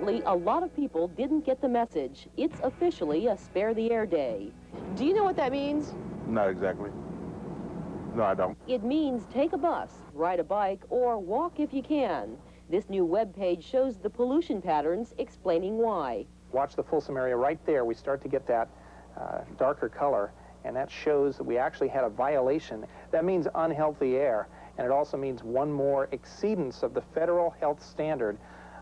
Apparently, a lot of people didn't get the message. It's officially a Spare the Air Day. Do you know what that means? Not exactly. No, I don't. It means take a bus, ride a bike, or walk if you can. This new webpage shows the pollution patterns, explaining why. Watch the Folsom area right there. We start to get that darker color, and that shows that we actually had a violation. That means unhealthy air, and it also means one more exceedance of the federal health standard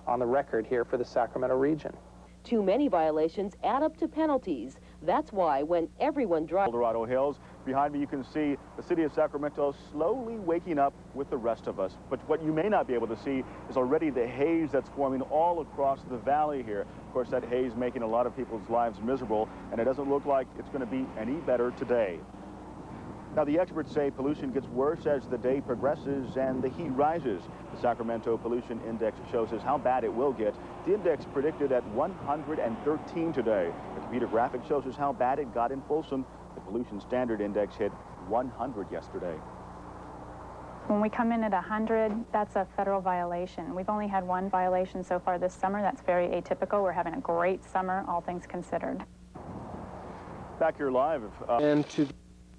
on the record here for the Sacramento region. Too many violations add up to penalties. That's why when everyone drives... El Dorado Hills, behind me you can see the city of Sacramento slowly waking up with the rest of us. But what you may not be able to see is already the haze that's forming all across the valley here. Of course, that haze making a lot of people's lives miserable, and it doesn't look like it's going to be any better today. Now, the experts say pollution gets worse as the day progresses and the heat rises. The Sacramento Pollution Index shows us how bad it will get. The index predicted at 113 today. The computer graphic shows us how bad it got in Folsom. The Pollution Standard Index hit 100 yesterday. When we come in at 100, that's a federal violation. We've only had one violation so far this summer. That's very atypical. We're having a great summer, all things considered. Back here live.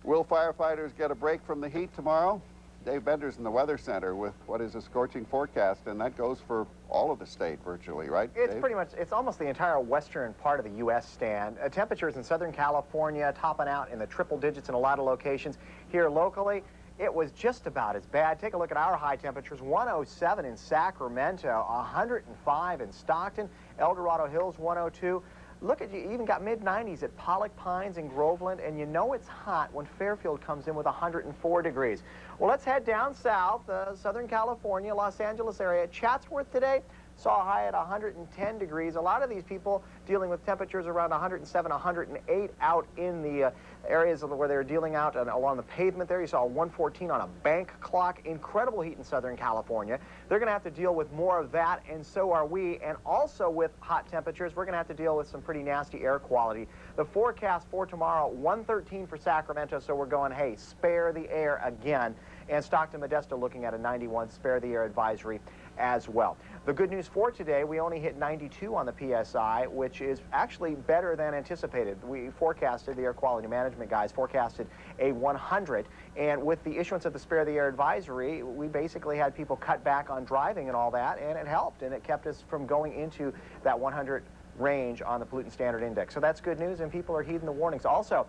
Will firefighters get a break from the heat tomorrow? Dave Bender's in the Weather Center with what is a scorching forecast, and that goes for all of the state virtually, right, It's Dave? pretty much, it's almost the entire western part of the U.S. Stan. Temperatures in Southern California topping out in the triple digits in a lot of locations. Here locally, it was just about as bad. Take a look at our high temperatures. 107 in Sacramento, 105 in Stockton, El Dorado Hills 102. Look at, you even got mid-90s at Pollock Pines and Groveland, and you know it's hot when Fairfield comes in with 104 degrees. Well, let's head down south, Southern California, Los Angeles area. Chatsworth today saw a high at 110 degrees. A lot of these people dealing with temperatures around 107, 108 out in the areas where they're dealing out along the pavement there. You saw 114 on a bank clock. Incredible heat in Southern California. They're going to have to deal with more of that, and so are we. And also with hot temperatures, we're going to have to deal with some pretty nasty air quality. The forecast for tomorrow, 113 for Sacramento, so we're going, hey, spare the air again. And Stockton Modesto looking at a 91 spare the air advisory as well. The good news for today, we only hit 92 on the PSI, which is actually better than anticipated. We forecasted, the air quality management guys forecasted a 100, and with the issuance of the spare the air advisory, we basically had people cut back on driving and all that, and it helped, and it kept us from going into that 100 range on the pollutant standard index. So that's good news, and people are heeding the warnings. Also,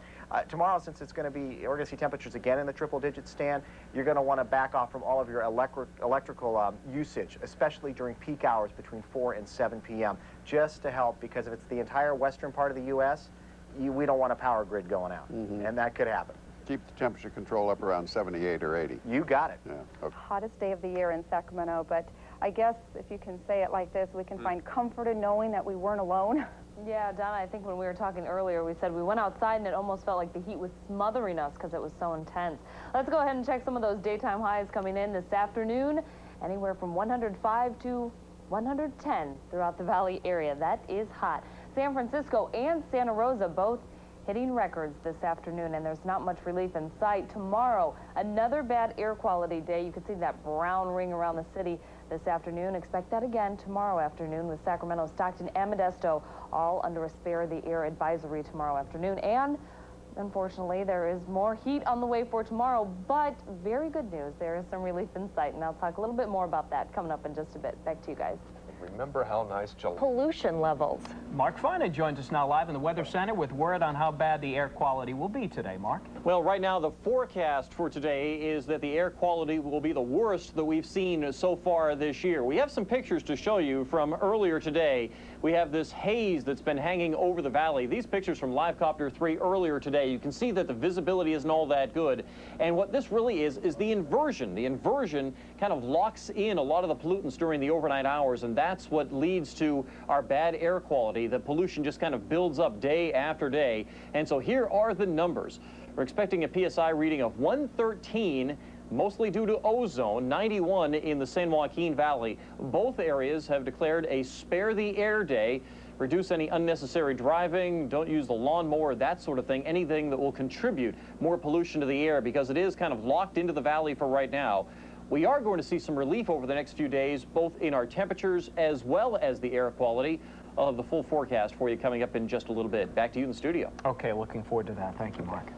tomorrow, since it's going to be, we're going to see temperatures again in the triple digit stand, you're going to want to back off from all of your electrical usage, especially during peak hours between 4 and 7 p.m., just to help, because if it's the entire western part of the U.S., we don't want a power grid going out, and that could happen. Keep the temperature control up around 78 or 80. You got it. Yeah. Okay. Hottest day of the year in Sacramento, but I guess if you can say it like this, we can find comfort in knowing that we weren't alone. Yeah, Donna, I think when we were talking earlier, we said we went outside and it almost felt like the heat was smothering us because it was so intense. Let's go ahead and check some of those daytime highs coming in this afternoon. Anywhere from 105 to 110 throughout the valley area. That is hot. San Francisco and Santa Rosa both hitting records this afternoon, and there's not much relief in sight. Tomorrow, another bad air quality day. You can see that brown ring around the city this afternoon. Expect that again tomorrow afternoon with Sacramento, Stockton, and Modesto all under a spare the air advisory tomorrow afternoon. And unfortunately, there is more heat on the way for tomorrow, but very good news. There is some relief in sight, and I'll talk a little bit more about that coming up in just a bit. Back to you guys. Remember how nice July. Pollution levels. Mark Fina joins us now live in the Weather Center with word on how bad the air quality will be today. Mark? Well, right now the forecast for today is that the air quality will be the worst that we've seen so far this year. We have some pictures to show you from earlier today. We have this haze that's been hanging over the valley. These pictures from Livecopter 3 earlier today, you can see that the visibility isn't all that good. And what this really is the inversion. The inversion kind of locks in a lot of the pollutants during the overnight hours, and that's what leads to our bad air quality. The pollution just kind of builds up day after day. And so here are the numbers. We're expecting a PSI reading of 113, mostly due to ozone, 91 in the San Joaquin Valley. Both areas have declared a spare the air day. Reduce any unnecessary driving, don't use the lawnmower, that sort of thing, anything that will contribute more pollution to the air, because it is kind of locked into the valley for right now. We are going to see some relief over the next few days, both in our temperatures as well as the air quality. I'll have the full forecast for you coming up in just a little bit. Back to you in the studio. Okay, looking forward to that. Thank you, Mark.